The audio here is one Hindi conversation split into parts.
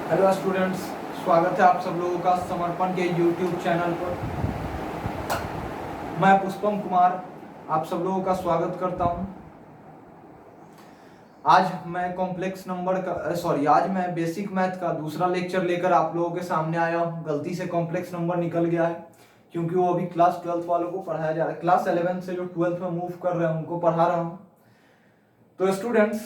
हेलो स्टूडेंट्स, स्वागत है आप सब लोगों का समर्पण के यूट्यूब चैनल पर। मैं पुष्पम कुमार आप सब लोगों का स्वागत करता हूं। आज मैं बेसिक मैथ का दूसरा लेक्चर लेकर आप लोगों के सामने आया हूं। गलती से कॉम्प्लेक्स नंबर निकल गया है क्योंकि वो अभी क्लास 12th वालों को पढ़ाया जा रहा है। क्लास 11 से जो 12th में मूव कर रहे हैं उनको पढ़ा रहा हूँ। तो स्टूडेंट्स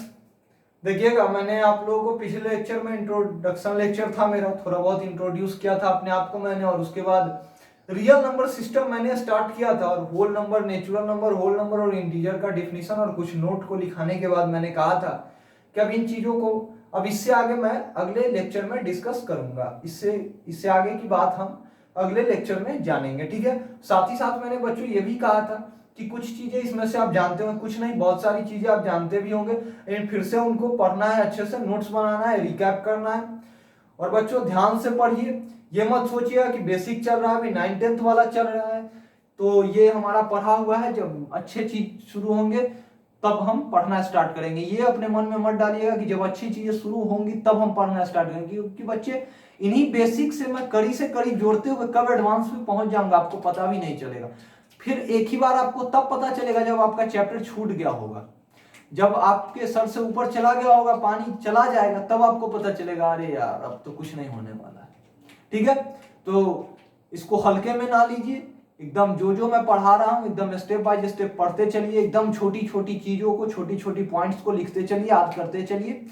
देखिएगा, मैंने आप लोगों को पिछले लेक्चर में इंट्रोडक्शन लेक्चर था मेरा, थोड़ा बहुत इंट्रोड्यूस किया था अपने आप को मैंने, और उसके बाद रियल नंबर सिस्टम मैंने स्टार्ट किया था और whole number, natural number, whole number और इंटीजर का डिफिनीशन और कुछ नोट को लिखाने के बाद मैंने कहा था कि अब इन चीजों को इससे आगे मैं अगले लेक्चर में डिस्कस करूंगा। इससे आगे की बात हम अगले लेक्चर में जानेंगे, ठीक है। साथ ही साथ मैंने बच्चों ये भी कहा था कि कुछ चीजें इसमें से आप जानते हो, कुछ नहीं, बहुत सारी चीजें आप जानते भी होंगे, लेकिन फिर से उनको पढ़ना है, अच्छे से नोट्स बनाना है, रिकैप करना है। और बच्चों ध्यान से पढ़िए, ये मत सोचिएगा कि बेसिक चल रहा है, अभी 9th वाला चल रहा है तो ये हमारा पढ़ा हुआ है, जब अच्छे चीज शुरू होंगे तब हम पढ़ना स्टार्ट करेंगे। ये अपने मन में मत डालिएगा कि जब अच्छी चीजें शुरू होंगी तब हम पढ़ना स्टार्ट करेंगे, क्योंकि बच्चे इन्हीं बेसिक से मैं कड़ी से कड़ी जोड़ते हुए कब एडवांस में पहुंच जाऊंगा आपको पता भी नहीं चलेगा। फिर एक ही बार आपको तब पता चलेगा जब आपका चैप्टर छूट गया होगा, जब आपके सर से ऊपर चला गया होगा, पानी चला जाएगा, तब आपको पता चलेगा अरे यार अब तो कुछ नहीं होने वाला है, ठीक है। तो इसको हल्के में ना लीजिए, एकदम जो मैं पढ़ा रहा हूं एकदम स्टेप बाय स्टेप पढ़ते चलिए, एकदम छोटी छोटी चीजों को, छोटी छोटी पॉइंट्स को लिखते चलिए, याद करते चलिए,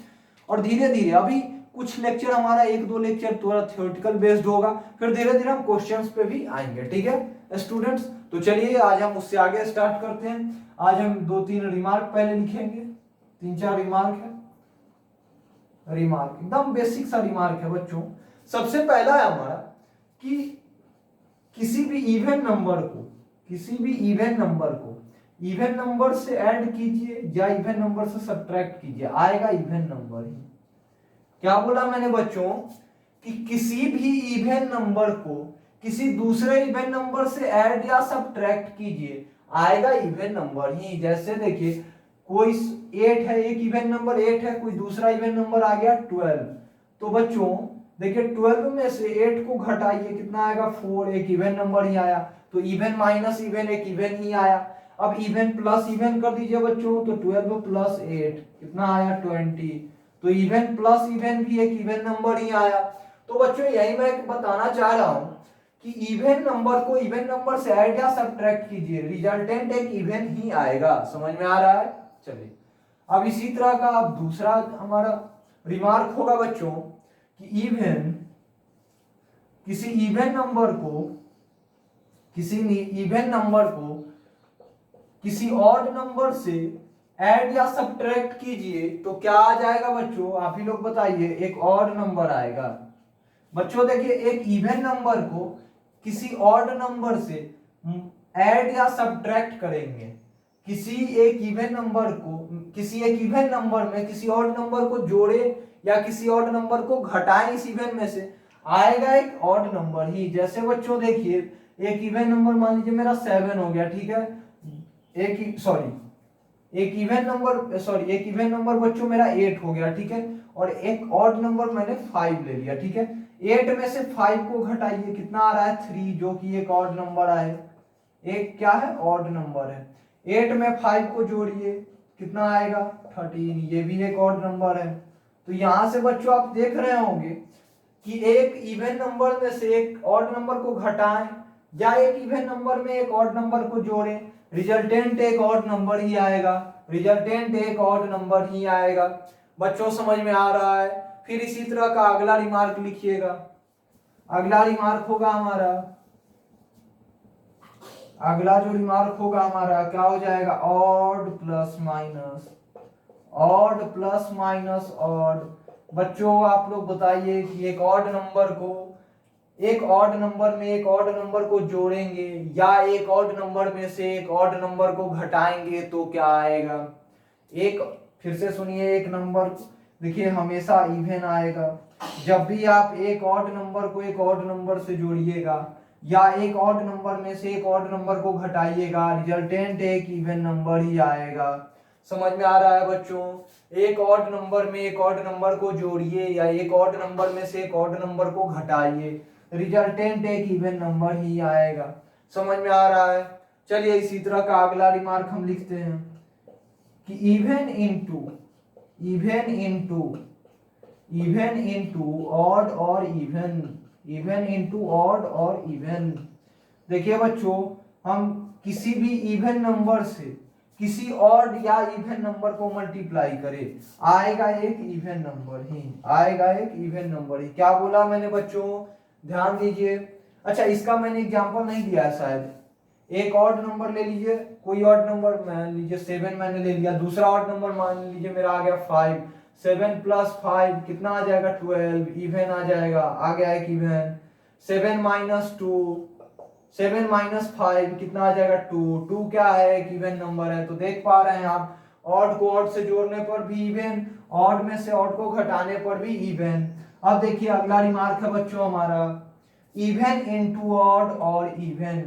और धीरे धीरे अभी कुछ लेक्चर हमारा 1-2 लेक्चर थोड़ा थ्योरेटिकल बेस्ड होगा, फिर धीरे धीरे हम क्वेश्चंस पे भी आएंगे, ठीक है स्टूडेंट्स। तो चलिए आज हम उससे आगे स्टार्ट करते हैं। आज हम 2-3 रिमार्क पहले लिखेंगे, 3-4 रिमार्क है, रिमार्क एकदम बेसिक सा रिमार्क है बच्चों। सबसे पहला है हमारा कि किसी भी इवन नंबर से ऐड कीजिए या इवन नंबर से सब्ट्रैक्ट कीजिए, आएगा इवन नंबर ही। क्या बोला मैंने बच्चों कि किसी भी इवन नंबर को किसी दूसरे इवन नंबर से ऐड या सब्ट्रैक्ट कीजिए, आएगा इवन नंबर ही। जैसे देखिए कोई 8 है, एक इवन नंबर 8 है, कोई दूसरा इवन नंबर आ गया 12, तो बच्चों देखिए 12 में से 8 को घटाइए, कितना आएगा 4, एक इवन नंबर ही आया। तो इवन माइनस इवन एक इवन ही आया। अब इवन प्लस इवन कर दीजिए बच्चों, तो 12 प्लस 8 कितना आया 20, तो इवन प्लस इवन भी एक इवन नंबर ही आया। तो बच्चों यही मैं बताना चाह रहा हूं कि इवन नंबर को इवन नंबर से ऐड या सब्ट्रैक्ट कीजिए, रिजल्टेंट एक इवन ही आएगा। समझ में आ रहा है? चलिए अब इसी तरह का अब दूसरा हमारा रिमार्क होगा बच्चों कि किसी इवन नंबर को किसी ऑड नंबर से ऐड या सब्ट्रैक्ट कीजिए, तो क्या आ जाएगा बच्चों? आप ही लोग बताइए। एक ऑड नंबर आएगा। बच्चों देखिए एक इवन नंबर को किसी ऑड नंबर से ऐड या सब्ट्रैक्ट करेंगे, किसी एक इवन नंबर में किसी ऑड नंबर को जोड़े या किसी ऑड नंबर को घटाएं, इस इवन में से आएगा एक ऑड नंबर ही। जैसे बच्चों देखिए एक इवन नंबर मान लीजिए मेरा 7 हो गया, ठीक है। एक इवन नंबर बच्चों मेरा 8 हो गया, ठीक है। और एक ऑड नंबर मैंने 5 ले लिया, ठीक है। 8 में से 5 को घटाइए, कितना आ रहा है 3, जो कि एक ऑड नंबर है, एक क्या है ऑड नंबर है। 8 में 5 को जोड़िए, कितना आएगा 13, ये भी एक ऑड नंबर है। तो यहां से बच्चों आप देख रहे होंगे कि एक इवन नंबर में से एक ऑड नंबर को घटाएं या एक इवन नंबर में एक ऑड नंबर को जोड़ें, रिजल्टेंट एक ऑड नंबर ही आएगा। बच्चों समझ में आ रहा है? फिर इसी तरह का अगला रिमार्क लिखिएगा। अगला जो रिमार्क होगा हमारा क्या हो जाएगा? Odd plus minus odd. बच्चों आप लोग बताइए कि एक ऑड नंबर में एक ऑड नंबर को जोड़ेंगे या एक ऑड नंबर में से एक ऑड नंबर को घटाएंगे तो क्या आएगा? फिर से सुनिए, एक नंबर देखिए हमेशा इवन आएगा। जब भी आप एक ऑड नंबर को एक ऑड नंबर से जोड़िएगा या एक ऑड नंबर में से एक ऑड नंबर को घटाइएगा, रिजल्टेंट एक इवन नंबर ही आएगा। समझ में आ रहा है बच्चों? एक ऑड नंबर में एक ऑड नंबर को जोड़िए या एक ऑड नंबर में से एक ऑड नंबर को घटाइए, रिजल्टेंट एक इवन नंबर ही आएगा। समझ में आ रहा है? चलिए इसी तरह का अगला रिमार्क हम लिखते हैं कि इवन इनटू ऑड और इवन। देखिए बच्चों, हम किसी भी इवन नंबर से किसी ऑड या इवन नंबर को मल्टीप्लाई करें, आएगा एक इवन नंबर ही। क्या बोला मैंने बच्चों? ध्यान दीजिए। अच्छा, इसका मैंने एग्जांपल नहीं दिया है शायद। एक ऑड नंबर ले लीजिए, कोई ऑड नंबर मान लीजिए 7 मैंने ले लिया। दूसरा ऑड नंबर मान लीजिए मेरा आ गया 5। 7 + 5 कितना आ जाएगा? 12, इवन आ जाएगा। आ गया एक इवन। 7 - 2, 7 - 5 कितना आ जाएगा? 2। 2 क्या है? एक इवन नंबर है। तो देख पा रहे हैं आप, ऑड को ऑड से जोड़ने पर भी इवन, ऑड में से ऑड को घटाने पर भी इवन। अब देखिए अगला रिमार्क है बच्चों हमारा, इवन इनटू ऑड और इवन,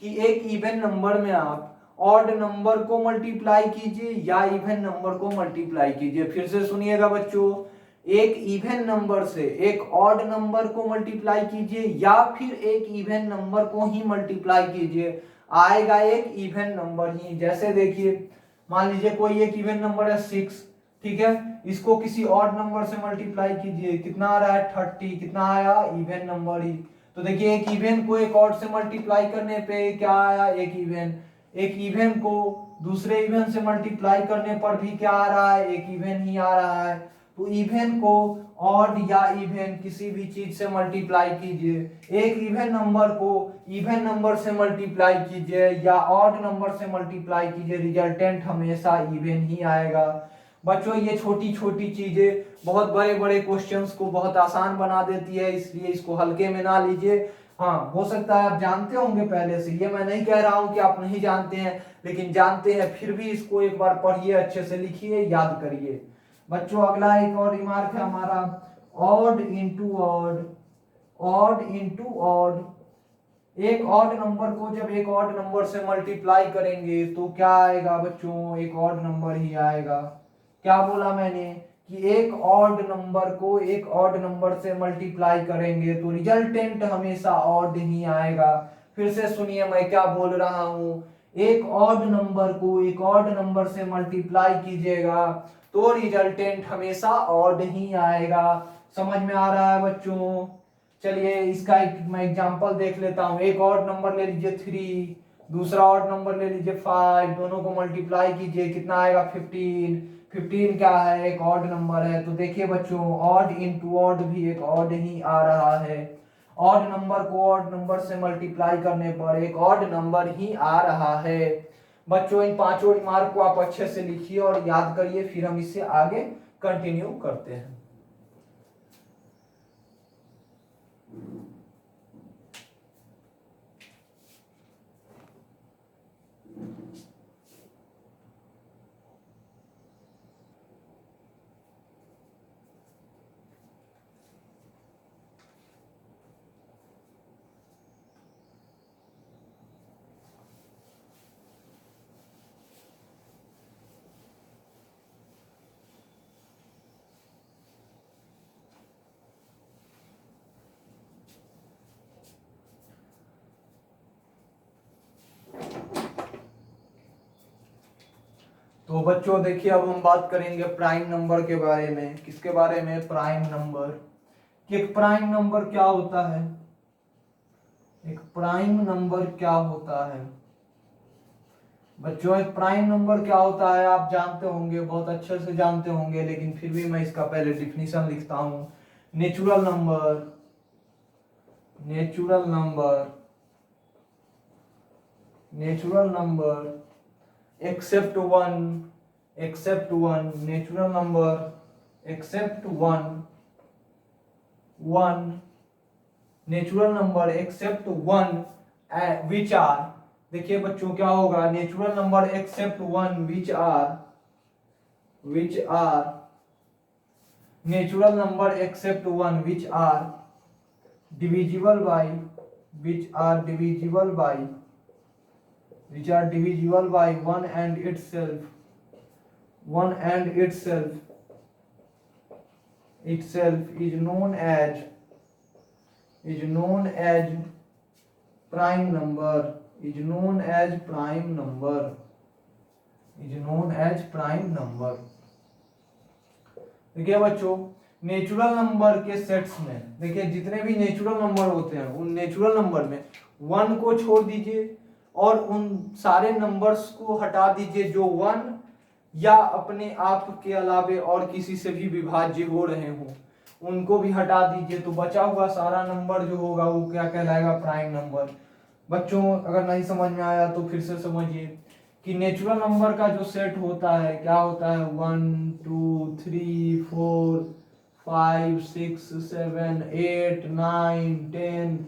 कि एक इवन नंबर में आप ऑड नंबर को मल्टीप्लाई कीजिए या इवन नंबर को मल्टीप्लाई कीजिए। फिर से सुनिएगा बच्चों, एक इवन नंबर से एक ऑड नंबर को मल्टीप्लाई कीजिए या फिर एक इवन नंबर को ही मल्टीप्लाई कीजिए, आएगा एक इवन नंबर ही। जैसे देखिए, मान लीजिए कोई एक इवन नंबर है 6, ठीक है, इसको किसी ऑड नंबर से मल्टीप्लाई कीजिए, कितना आ रहा है? 30। कितना आया? इवन नंबर ही। तो देखिए एक इवन को एक ऑड से मल्टीप्लाई करने पे क्या आया? एक इवन। एक इवन को दूसरे इवन से मल्टीप्लाई करने पर भी क्या आ रहा है? एक इवन ही आ रहा है। तो इवन को ऑड या इवन किसी भी चीज से मल्टीप्लाई कीजिए। एक इवन नंबर को इवन नंबर से मल्टीप्लाई कीजिए या ऑड नंबर से मल्टीप्लाई कीजिए, रिजल्टेंट हमेशा इवन ही आएगा। बच्चों ये छोटी छोटी चीजें बहुत बड़े बड़े क्वेश्चंस को बहुत आसान बना देती है, इसलिए इसको हल्के में ना लीजिए। हाँ, हो सकता है आप जानते होंगे पहले से, ये मैं नहीं कह रहा हूं कि आप नहीं जानते हैं, लेकिन जानते हैं फिर भी इसको एक बार पढ़िए, अच्छे से लिखिए, याद करिए। बच्चों अगला एक और रिमार्क है हमारा, ऑड इनटू ऑड। एक ऑड नंबर को जब एक ऑड नंबर से मल्टीप्लाई करेंगे तो क्या आएगा बच्चों? एक ऑड नंबर ही आएगा। क्या बोला मैंने? कि एक ऑड नंबर को एक ऑड नंबर से मल्टीप्लाई करेंगे तो रिजल्टेंट हमेशा ऑड ही आएगा। फिर से सुनिए मैं क्या बोल रहा हूं, एक ऑड नंबर को एक ऑड नंबर से मल्टीप्लाई कीजिएगा तो रिजल्टेंट हमेशा ऑड ही आएगा। समझ में आ रहा है बच्चों? चलिए इसका एक मैं एग्जांपल देख लेता हूं। एक ऑड नंबर ले लीजिए 3, दूसरा ऑड नंबर ले लीजिए 5, दोनों को मल्टीप्लाई कीजिए, कितना आएगा? 15। 15 क्या है? एक ऑड नंबर है। तो देखिए बच्चों, ऑड इनटू ऑड भी एक ऑड ही आ रहा है। ऑड नंबर को ऑड नंबर से मल्टीप्लाई करने पर एक ऑड नंबर ही आ रहा है। बच्चों इन पांचों रिमार्क को आप अच्छे से लिखिए और याद करिए, फिर हम इससे आगे कंटिन्यू करते हैं। तो बच्चों देखिए, अब हम बात करेंगे प्राइम नंबर के बारे में। किसके बारे में? Prime number. कि एक प्राइम नंबर क्या होता है? एक प्राइम नंबर क्या होता है बच्चों? एक प्राइम नंबर क्या होता है आप जानते होंगे, बहुत अच्छे से जानते होंगे, लेकिन फिर भी मैं इसका पहले डिफिनीशन लिखता हूं। Natural number, natural number, natural number except one, natural number except one natural number except one which are, देखिए बच्चों क्या होगा? Natural number except one which are natural number except one which are divisible by one and itself, 1 and itself is known as prime number, is known as prime number, is known as prime number। देखिए बच्चों, नेचुरल नंबर के सेट्स में देखिए जितने भी नेचुरल नंबर होते हैं उन नेचुरल नंबर में 1 को छोड़ दीजिए और उन सारे नंबर्स को हटा दीजिए जो 1 या अपने आप के अलावे और किसी से भी विभाज्य हो रहे हों, उनको भी हटा दीजिए। तो बचा हुआ सारा नंबर जो होगा वो क्या कहलाएगा? Prime number. बच्चों अगर नहीं समझ में आया तो फिर से समझिए कि नेचुरल नंबर का जो सेट होता है क्या होता है? 1 2 3 4 5 6 7 8 9 10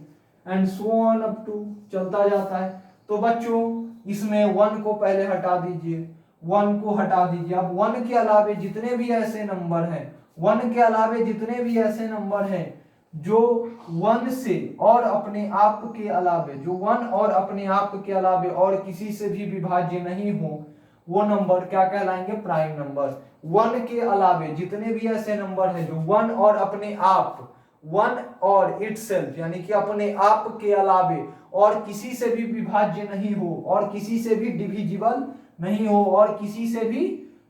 and so on up to चलता जाता है। तो बच्चों इसमें 1 को पहले हटा दीजिए, 1 को हटा दीजिए। अब 1 के अलावे जितने भी ऐसे नंबर हैं, 1 के अलावे जितने भी ऐसे नंबर हैं जो 1 से और अपने आप के अलावे, जो 1 और अपने आप के अलावे और किसी से भी विभाज्य नहीं हो, वो नंबर क्या कहलाएंगे? Prime number. 1 के अलावे जितने भी ऐसे नंबर हैं जो 1 और अपने आप, 1 और इटसेल्फ यानी कि अपने आप के अलावे और किसी से भी विभाज्य नहीं हो और किसी से भी डिविजिबल नहीं हो और किसी से भी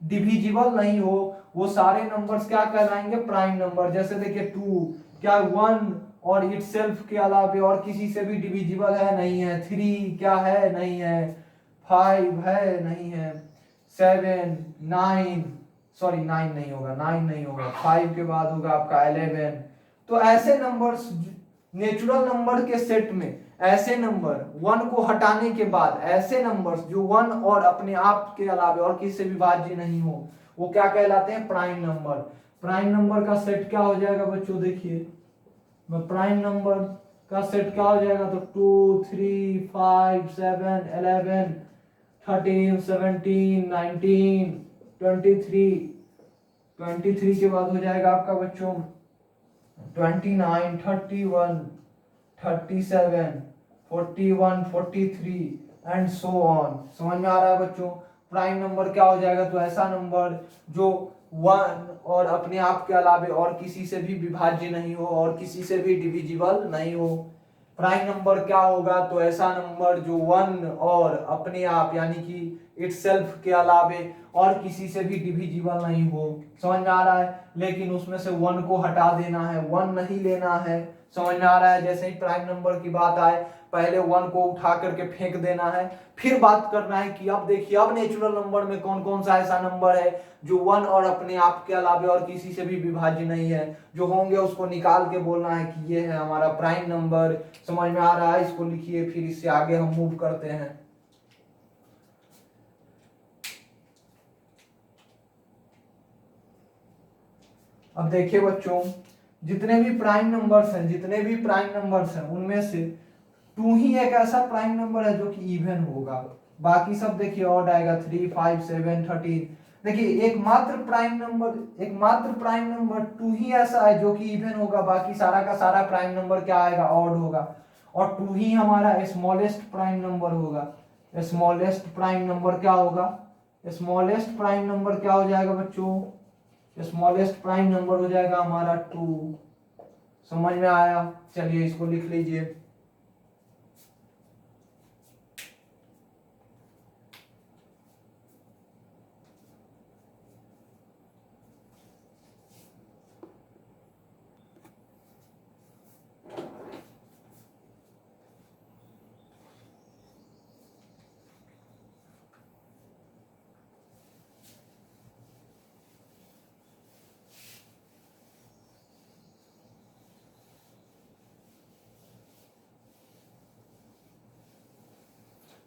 डिविजिबल नहीं हो, वो सारे नंबर्स क्या कहलाएंगे? Prime number. जैसे देखिए 2 क्या 1 और इटसेल्फ के अलावे और किसी से भी डिविजिबल है? नहीं है। 3 क्या है? नहीं है। 5 है? नहीं है। 7 9 सॉरी 9 नहीं होगा, 9 नहीं होगा, 5 के बाद होगा आपका 11। तो ऐसे नंबर्स नेचुरल नंबर के सेट में ऐसे नंबर 1 को हटाने के बाद ऐसे नंबर्स जो 1 और अपने आप के अलावे और किसी से विभाज्य नहीं हो, वो क्या कहलाते हैं? Prime number. प्राइम नंबर का सेट क्या हो जाएगा बच्चों? देखिए प्राइम नंबर का सेट क्या हो जाएगा? तो 2 3 5 7 11 13 17 19 23 23 के बाद हो जाएगा आपका बच्चों 29 31 37 41 43 एंड सो ऑन। समझ में आ रहा है बच्चों? प्राइम नंबर क्या हो जाएगा? तो ऐसा नंबर जो 1 और अपने आप के अलावे और किसी से भी विभाज्य नहीं हो और किसी से भी डिविजिबल नहीं हो। प्राइम नंबर क्या होगा? तो ऐसा नंबर जो 1 और अपने आप यानी कि इटसेल्फ के अलावे और किसी से भी डिविजिबल नहीं हो। समझ में आ रहा है? लेकिन उसमें से 1 को हटा देना है, 1 नहीं लेना है। समझ में आ रहा है? जैसे ही प्राइम नंबर की बात आए पहले 1 को उठा करके फेंक देना है, फिर बात करना है कि अब देखिए अब नेचुरल नंबर में कौन कौन सा ऐसा नंबर है जो 1 और अपने आप के अलावे और किसी से भी विभाज्य नहीं है। जो होंगे उसको निकाल के बोलना है कि ये है हमारा प्राइम नंबर। समझ में आ रहा है? इसको लिखिए, फिर इससे आगे हम मूव करते हैं। अब देखिए बच्चों जितने भी प्राइम नंबर्स हैं उनमें से 2 ही एक ऐसा प्राइम नंबर है जो कि इवन होगा। बाकी सब देखिए ऑड आएगा 3 5 7 13। देखिए एकमात्र प्राइम नंबर 2 ही ऐसा है जो कि इवन होगा, बाकी सारा का सारा प्राइम नंबर क्या आएगा? ऑड होगा। और 2 ही हमारा स्मॉलेस्ट प्राइम नंबर होगा। स्मॉलेस्ट प्राइम नंबर क्या होगा? स्मॉलेस्ट प्राइम नंबर क्या हो जाएगा बच्चों? स्मॉलेस्ट प्राइम नंबर हो जाएगा हमारा 2। समझ में आया? चलिए इसको लिख लीजिए।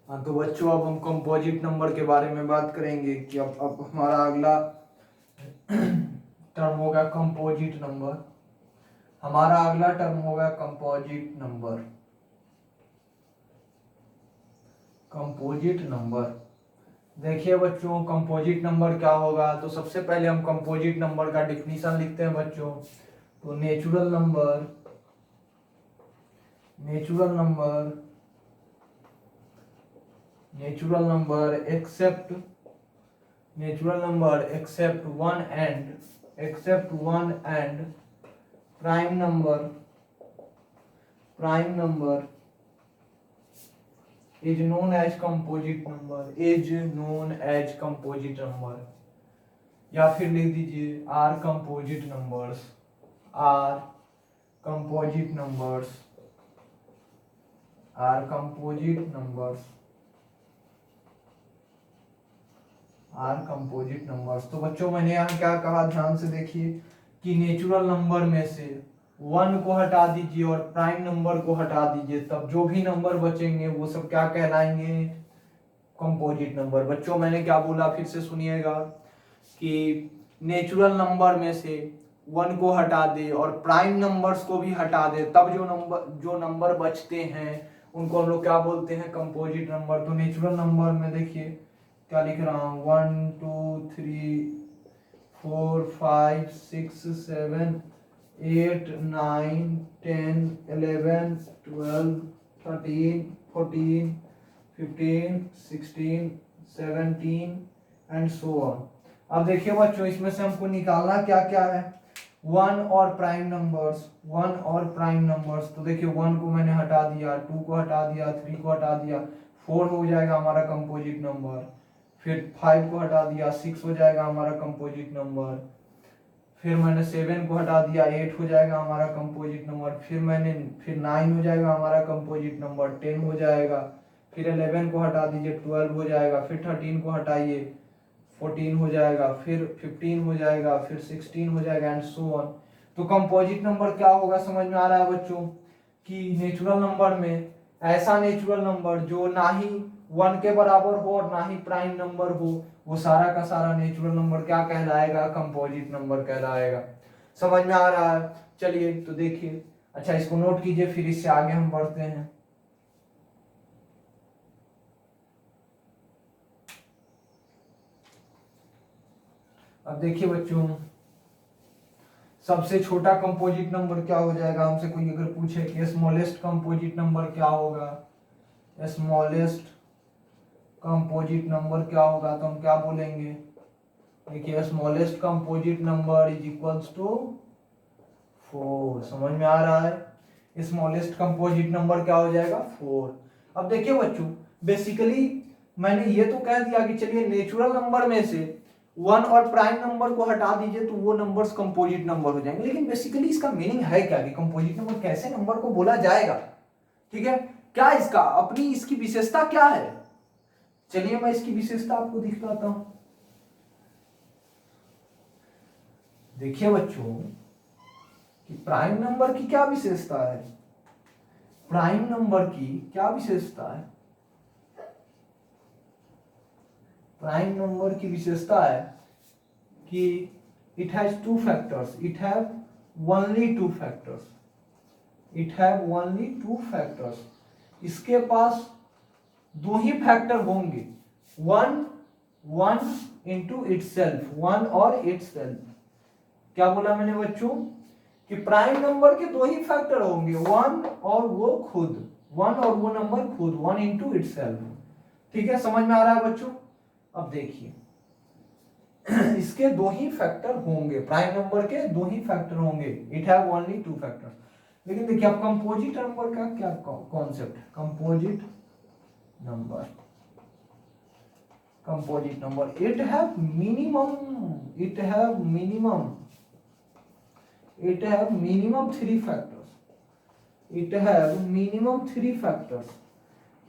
हाँ तो बच्चों अब हम कंपोजिट नंबर के बारे में बात करेंगे कि अब हमारा अगला टर्म होगा कंपोजिट नंबर। हमारा अगला टर्म होगा कंपोजिट नंबर। कंपोजिट नंबर देखिए बच्चों कंपोजिट नंबर क्या होगा? तो सबसे पहले हम कंपोजिट नंबर का डिफिनीशन लिखते हैं बच्चों। तो natural number except natural number except one and prime number is known as composite number, या फिर लिख दीजिए are composite numbers are composite numbers. तो बच्चों मैंने यहाँ क्या कहा, ध्यान से देखिए कि नेचुरल नंबर में से 1 को हटा दीजिए और प्राइम नंबर को हटा दीजिए, तब जो भी नंबर बचेंगे वो सब क्या कहलाएंगे, कंपोजिट नंबर। बच्चों मैंने क्या बोला फिर से सुनिएगा कि नेचुरल नंबर में से 1 को हटा दे और प्राइम नंबर्स को भी हटा दे, तब जो नंबर बचते हैं उनको हम लोग क्या बोलते हैं, कंपोजिट नंबर। तो नेचुरल नंबर में देखिए क्या लिख रहा हूँ, 1 2 3 4 5 6 7 8 9 10 11 12 13 14 15 16 17 एंड सो ऑन। अब देखिए बच्चों इसमें से हमको निकालना क्या क्या है, 1 और प्राइम नंबर्स। तो देखिए 1 को मैंने हटा दिया, 2 को हटा दिया, 3 को हटा दिया, 4 हो जाएगा हमारा कंपोजिट नंबर। फिर 5 को हटा दिया, 6 हो जाएगा हमारा कंपोजिट नंबर। फिर मैंने 7 को हटा दिया, 8 हो जाएगा हमारा कंपोजिट नंबर। फिर 9 हो जाएगा हमारा कंपोजिट नंबर, 10 हो जाएगा। फिर 11 को हटा दीजिए, 12 हो जाएगा। फिर 13 को हटाइए, 14 हो जाएगा। फिर 15 हो जाएगा, फिर 16 हो जाएगा एंड सो ऑन। तो कंपोजिट नंबर क्या होगा, समझ में आ रहा है बच्चों कि नेचुरल नंबर में ऐसा नेचुरल नंबर जो ना ही 1 के बराबर हो और ना ही प्राइम नंबर हो, वो सारा का सारा नेचुरल नंबर क्या कहलाएगा, कंपोजिट नंबर कहलाएगा। समझ में आ रहा है। चलिए तो देखिए, अच्छा इसको नोट कीजिए, फिर इससे आगे हम बढ़ते हैं। अब देखिए बच्चों, सबसे छोटा कंपोजिट नंबर क्या हो जाएगा, हमसे कोई अगर पूछे कि स्मॉलेस्ट कंपोजिट नंबर क्या होगा, स्मॉलेस्ट कंपोजिट नंबर क्या होगा, तो हम क्या बोलेंगे, देखिए smallest composite number is equals to 4। समझ में आ रहा है, स्मॉलेस्ट कंपोजिट नंबर क्या हो जाएगा, 4। अब देखिए बच्चों, बेसिकली मैंने ये तो कह दिया कि चलिए नेचुरल नंबर में से 1 और प्राइम नंबर को हटा दीजिए तो वो नंबर्स कंपोजिट नंबर हो जाएंगे। लेकिन बेसिकली इसका मीनिंग है क्या कि कंपोजिट नंबर कैसे नंबर को बोला जाएगा, ठीक है, क्या इसका अपनी इसकी विशेषता क्या है। चलिए मैं इसकी विशेषता आपको दिखलाता हूं। देखिए बच्चों कि प्राइम नंबर की क्या विशेषता है, प्राइम नंबर की क्या विशेषता है, प्राइम नंबर की विशेषता है कि it has 2 factors, it have only 2 factors, it have only 2 factors. इसके पास 2 ही फैक्टर होंगे, वन इंटू इटसेल्फ, 1 और इटसेल्फ। क्या बोला मैंने बच्चों कि प्राइम नंबर के 2 ही फैक्टर होंगे, 1 और वो खुद, 1 और वो नंबर खुद, 1 इंटू इटसेल्फ। ठीक है, समझ में आ रहा है बच्चों। अब देखिए इसके 2 ही फैक्टर होंगे, प्राइम नंबर के 2 ही फैक्टर होंगे, इट हैव ओनली 2 फैक्टर्स। लेकिन देखिए अब कंपोजिट नंबर का क्या कॉन्सेप्ट है, composite number, composite number it have minimum 3 factors, it have minimum 3 factors.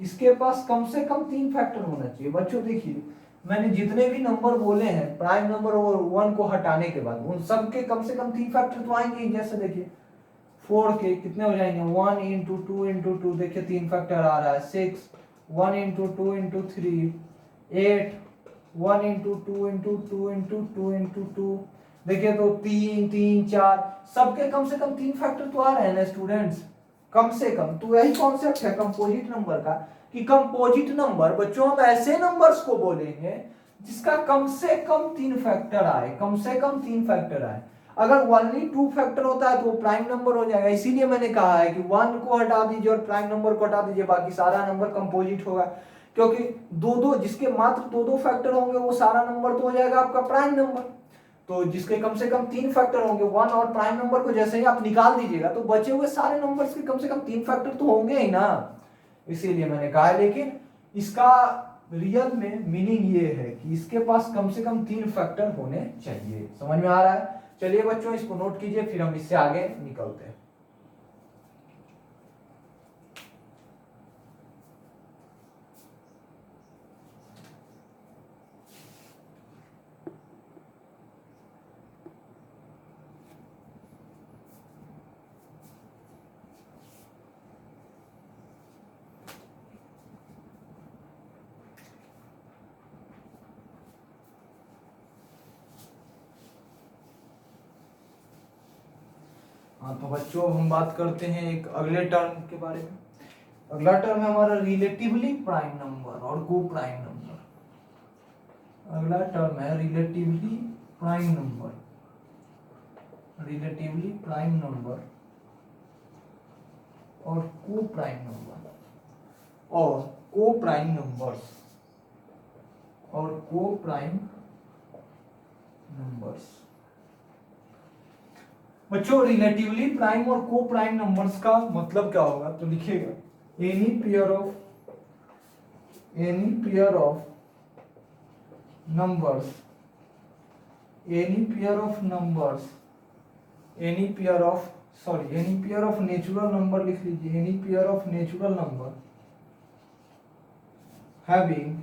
इसके पास कम से कम 3 फैक्टर होना चाहिए। बच्चों देखिए मैंने जितने भी नंबर बोले हैं प्राइम नंबर और 1 को हटाने के बाद उन सब के कम से कम 3 फैक्टर तो आएंगे। जैसे देखिए 4 के कितने हो जाएंगे, 1 इंटू 2 इंटू 2, देखिए 3 फैक्टर आ रहा है। 6, 1 into 2 into 3, 8, 1 into 2 into 2 into 2 into 2, देखिए तो 3 3 4, सबके कम से कम 3 फैक्टर तो आ रहे हैं ना स्टूडेंट्स, कम से कम। तो यही कॉन्सेप्ट है कंपोजिट नंबर का कि कंपोजिट नंबर बच्चों हम ऐसे नंबर्स को बोलेंगे जिसका कम से कम 3 फैक्टर आए, कम से कम 3 फैक्टर आए। अगर ओनली 2 फैक्टर होता है तो वो प्राइम नंबर हो जाएगा। इसीलिए मैंने कहा है कि 1 को हटा दीजिए और प्राइम नंबर को हटा दीजिए, बाकी सारा नंबर कंपोजिट होगा। क्योंकि दो दो जिसके मात्र दो दो फैक्टर होंगे वो सारा नंबर तो हो जाएगा आपका प्राइम नंबर। तो जिसके कम से कम 3 फैक्टर होंगे, 1 और प्राइम नंबर को जैसे ही आप निकाल दीजिएगा तो बचे हुए सारे नंबर्स के कम से कम 3 फैक्टर तो होंगे ही ना, इसीलिए मैंने कहा है। लेकिन इसका रियल में मीनिंग ये है कि इसके पास कम से कम 3 फैक्टर होने चाहिए। समझ में आ रहा है? चलिए बच्चों इसको नोट कीजिए, फिर हम इससे आगे निकलते हैं। हाँ तो बच्चों हम बात करते हैं एक अगले टर्म के बारे में। अगला टर्म है हमारा रिलेटिवली प्राइम नंबर और को प्राइम नंबर। अगला टर्म है relatively prime number, relatively prime number और को प्राइम नंबर और को प्राइम नंबर्स और को प्राइम नंबर्स। बच्चों रिलेटिवली प्राइम और को प्राइम नंबर्स का मतलब क्या होगा, तो लिखिएगा any pair of numbers, any pair of natural number लिख लीजिए, any pair of natural number having,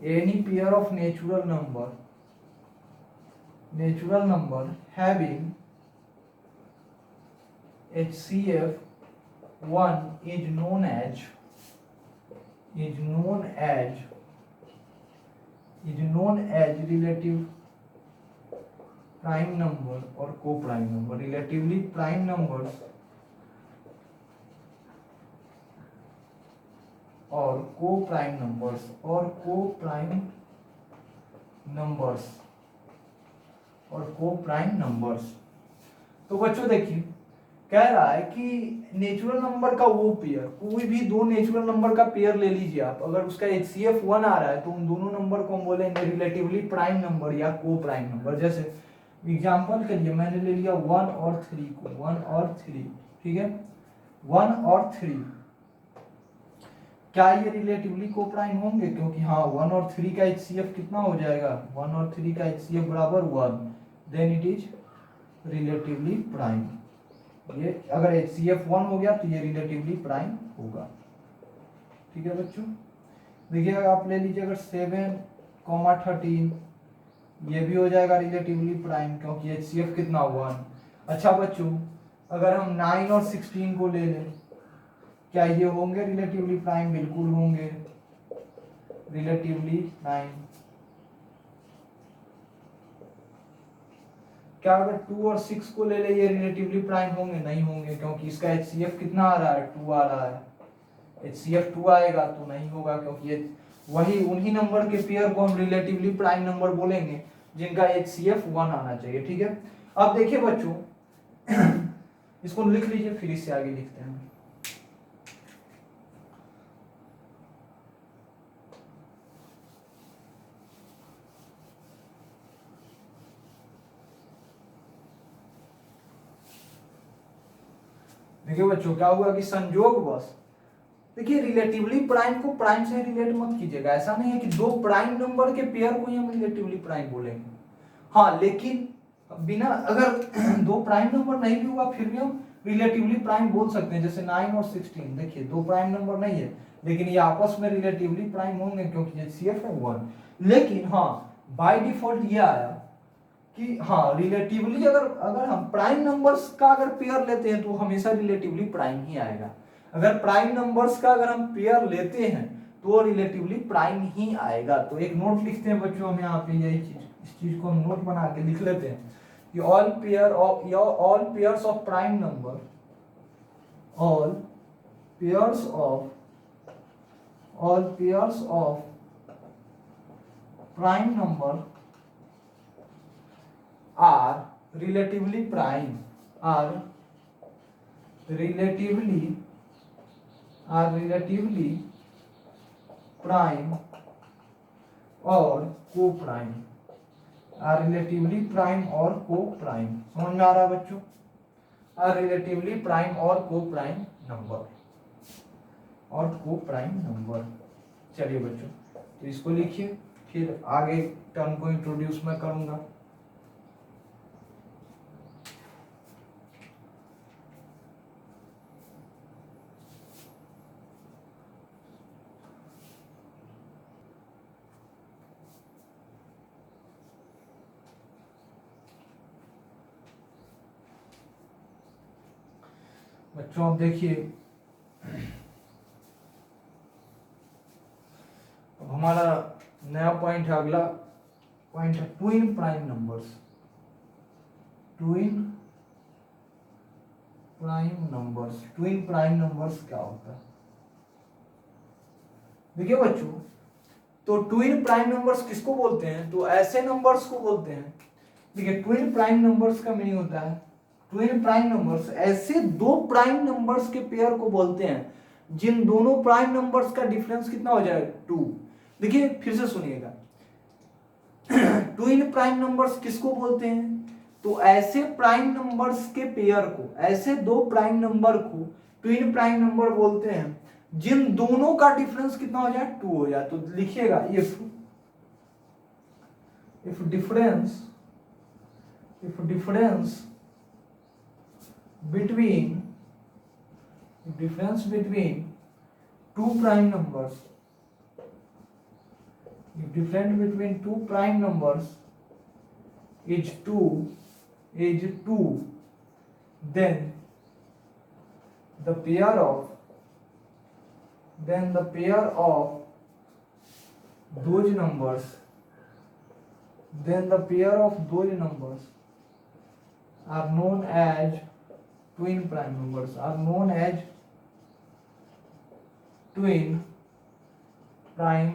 any pair of natural number having HCF 1 is known as relative prime number और को prime number. Relatively prime numbers और को प्राइम नंबर्स। तो बच्चों देखिए कह रहा है कि नेचुरल नंबर का वो पेयर, कोई भी दो नेचुरल नंबर का पेयर ले लीजिए आप, अगर उसका HCF 1 आ रहा है तो उन दोनों नंबर को हम बोलेंगे रिलेटिवली प्राइम नंबर या को प्राइम नंबर। जैसे एग्जांपल के लिए मैंने ले लिया 1 और 3 को, 1 और 3, ठीक है, 1 और 3, क्या ये रिलेटिवली को प्राइम होंगे? क्योंकि हाँ 1 और 3 का HCF कितना हो जाएगा, 1 और 3 का HCF बराबर 1, then it is relatively prime. ये अगर HCF 1 हो गया तो ये रिलेटिवली प्राइम होगा। ठीक है बच्चों, देखिए आप ले लीजिए अगर 7,13 ये भी हो जाएगा रिलेटिवली प्राइम क्योंकि HCF कितना 1। अच्छा बच्चों अगर हम 9 और 16 को ले लें, क्या ये होंगे रिलेटिवली प्राइम? बिल्कुल होंगे रिलेटिवली प्राइम। क्या अगर 2 और 6 को ले ले ये रिलेटिवली प्राइम होंगे? नहीं होंगे क्योंकि इसका HCF कितना आ रहा है, 2 आ रहा है। HCF 2 आएगा तो नहीं होगा क्योंकि ये वही उन्हीं नंबर के पेयर को हम रिलेटिवली प्राइम नंबर बोलेंगे जिनका HCF 1 आना चाहिए। ठीक है, अब देखिए बच्चों इसको लिख लीजिए फिर इससे आगे लिखते हैं। देखिए बच्चों क्या हुआ कि संयोगवश, देखिए रिलेटिवली प्राइम को प्राइम से रिलेट मत कीजिएगा, ऐसा नहीं है कि दो प्राइम नंबर के पेयर को ही हम रिलेटिवली प्राइम बोलेंगे। हाँ लेकिन बिना अगर दो प्राइम नंबर नहीं भी हुआ फिर भी हम रिलेटिवली प्राइम बोल सकते हैं। जैसे 9 और 16 देखिए दो प्राइम नंबर नहीं है लेकिन ये आपस में रिलेटिवली प्राइम होंगे क्योंकि HCF है 1। लेकिन हाँ बाय डिफॉल्ट ये आया कि हाँ रिलेटिवली अगर हम प्राइम नंबर्स का अगर पेयर लेते हैं तो हमेशा रिलेटिवली प्राइम ही आएगा। अगर प्राइम नंबर्स का अगर हम पेयर लेते हैं तो रिलेटिवली प्राइम ही आएगा। तो एक नोट लिखते हैं बच्चों हम यहाँ पे, यही चीज इस चीज को हम नोट बना के लिख लेते हैं कि all pairs of prime number, all pairs of prime number are relatively prime, are relatively prime और को प्राइम आर रिलेटिवली प्राइम और को प्राइम। समझ में आ रहा है बच्चों? आर रिलेटिवली प्राइम और को प्राइम नंबर और को प्राइम नंबर। चलिए बच्चों, तो इसको लिखिए, फिर आगे टर्म को इंट्रोड्यूस मैं करूंगा। बच्चों अब देखिए, अब हमारा नया पॉइंट है, अगला पॉइंट है twin prime numbers. Twin prime numbers, twin prime numbers क्या होता है? देखिए बच्चों, तो ट्विन प्राइम नंबर्स किसको बोलते हैं? तो ऐसे नंबर्स को बोलते हैं। देखिए, ट्विन प्राइम नंबर्स का मीनिंग होता है, ट्विन प्राइम नंबर्स ऐसे दो प्राइम नंबर्स के पेयर को बोलते हैं जिन दोनों प्राइम नंबर्स का डिफरेंस कितना हो जाए? 2। देखिए फिर से सुनिएगा, ट्विन प्राइम नंबर्स किसको बोलते हैं? तो ऐसे प्राइम नंबर्स के पेयर को, ऐसे दो प्राइम नंबर को ट्विन प्राइम नंबर बोलते हैं जिन दोनों का डिफरेंस कितना हो जाए? 2 हो जाए। तो लिखिएगा, if difference between two prime numbers, if difference between two prime numbers is 2, then the pair of those numbers are known as twin prime numbers, twin prime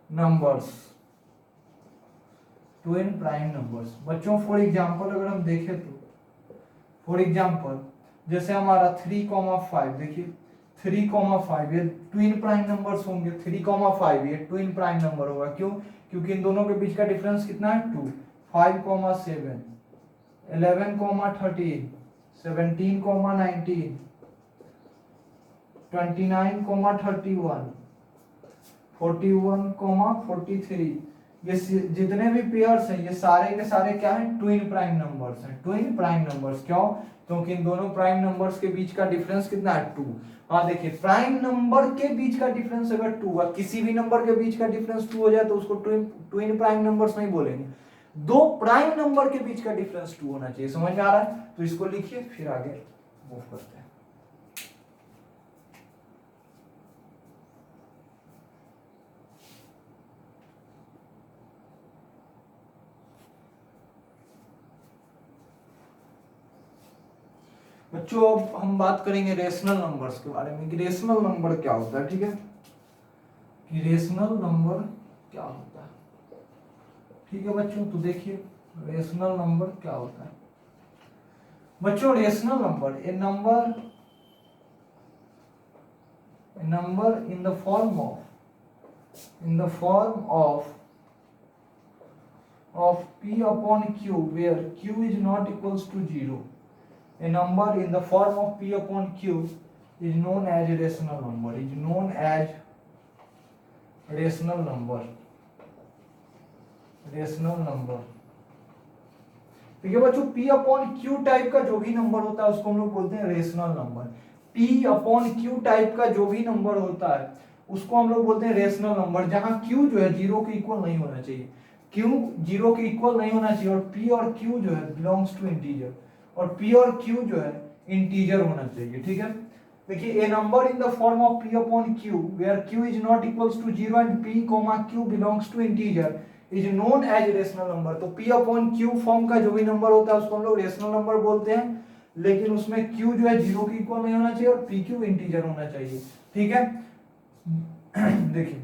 numbers। बच्चों फॉर एग्जांपल अगर हम देखें तो, फॉर एग्जांपल जैसे हमारा 3,5, देखिए 3,5 ये ट्विन प्राइम नंबर्स होंगे। 3,5 ये ट्विन प्राइम नंबर होगा। क्यों? क्योंकि इन दोनों के बीच का डिफरेंस कितना है? 2। 5,7, 11,13, 17,19, 29,31, 41,43, ये जितने भी पेयर्स हैं ये सारे के सारे क्या हैं? ट्विन प्राइम नंबर्स हैं। ट्विन प्राइम नंबर्स क्यों? क्योंकि इन दोनों प्राइम नंबर्स के बीच का डिफरेंस कितना है? 2। हाँ देखिए, प्राइम नंबर के बीच का डिफरेंस अगर 2 है, किसी भी नंबर के बीच का डिफरेंस 2 हो जाए तो उसको ट्विन प्राइम नंबर्स नहीं बोलेंगे। दो प्राइम नंबर के बीच का डिफरेंस 2 होना चाहिए। समझ में आ रहा है? तो इसको लिखिए, फिर आगे मूव करते हैं। बच्चों अब हम बात करेंगे रेशनल नंबर्स के बारे में कि रेशनल नंबर क्या होता है। ठीक है, कि रेशनल नंबर क्या होता है। ठीक है बच्चों, तो देखिए रेशनल नंबर क्या होता है। बच्चों rational number A number in the form of p upon q where q is not equals to 0. A number in the form of p upon q is known as a rational number, rational number। ठीक है बच्चों, p अपॉन q टाइप का जो भी नंबर होता है उसको हम लोग बोलते हैं rational number. p upon q type का जो भी नंबर होता है उसको हम लोग बोलते हैं रेशनल नंबर, जहां q जो है 0 के इक्वल नहीं होना चाहिए। q 0 के इक्वल नहीं होना चाहिए, और p और q जो है बिलोंग्स टू इंटीजर, और p और q जो है इंटीजर होना चाहिए। ठीक है, देखिए a number in the form of p upon q where q is not equals to 0 and p, q belongs to integer is known as rational number. तो p अपॉन q फॉर्म का जो भी नंबर होता है उसको हम लोग रेशनल नंबर बोलते हैं, लेकिन उसमें q जो है 0 के इक्वल नहीं होना चाहिए और pq इंटीजर होना चाहिए। ठीक है, देखिए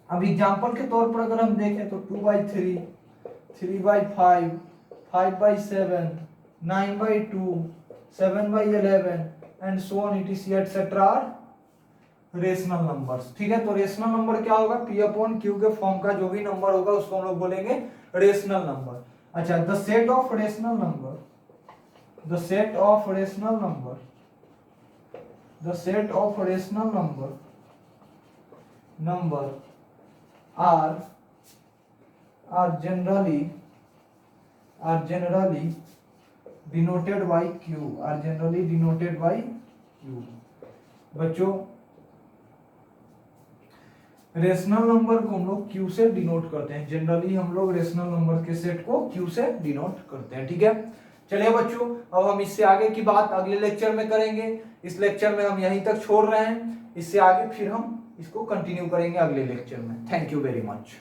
अब एग्जांपल के तौर पर अगर हम देखें तो 2/3, 3/5, 5/7, 9/2, 7/11 and so on etc. are rational numbers. ठीक है, तो रेशनल नंबर क्या होगा, पी अपॉन क्यू के फॉर्म का जो भी नंबर होगा उसको हम लोग बोलेंगे रेशनल नंबर। अच्छा, the set of rational number, the set of rational number, the set of rational number number are generally denoted by q, are generally denoted by q। बच्चों रेशनल नंबर को हम लोग q से डिनोट करते हैं, जनरली हम लोग रेशनल नंबर के सेट को q से डिनोट करते हैं। ठीक है, चलिए बच्चों अब हम इससे आगे की बात अगले लेक्चर में करेंगे। इस लेक्चर में हम यहीं तक छोड़ रहे हैं, इससे आगे फिर हम इसको कंटिन्यू करेंगे अगले लेक्चर में। Thank you very much.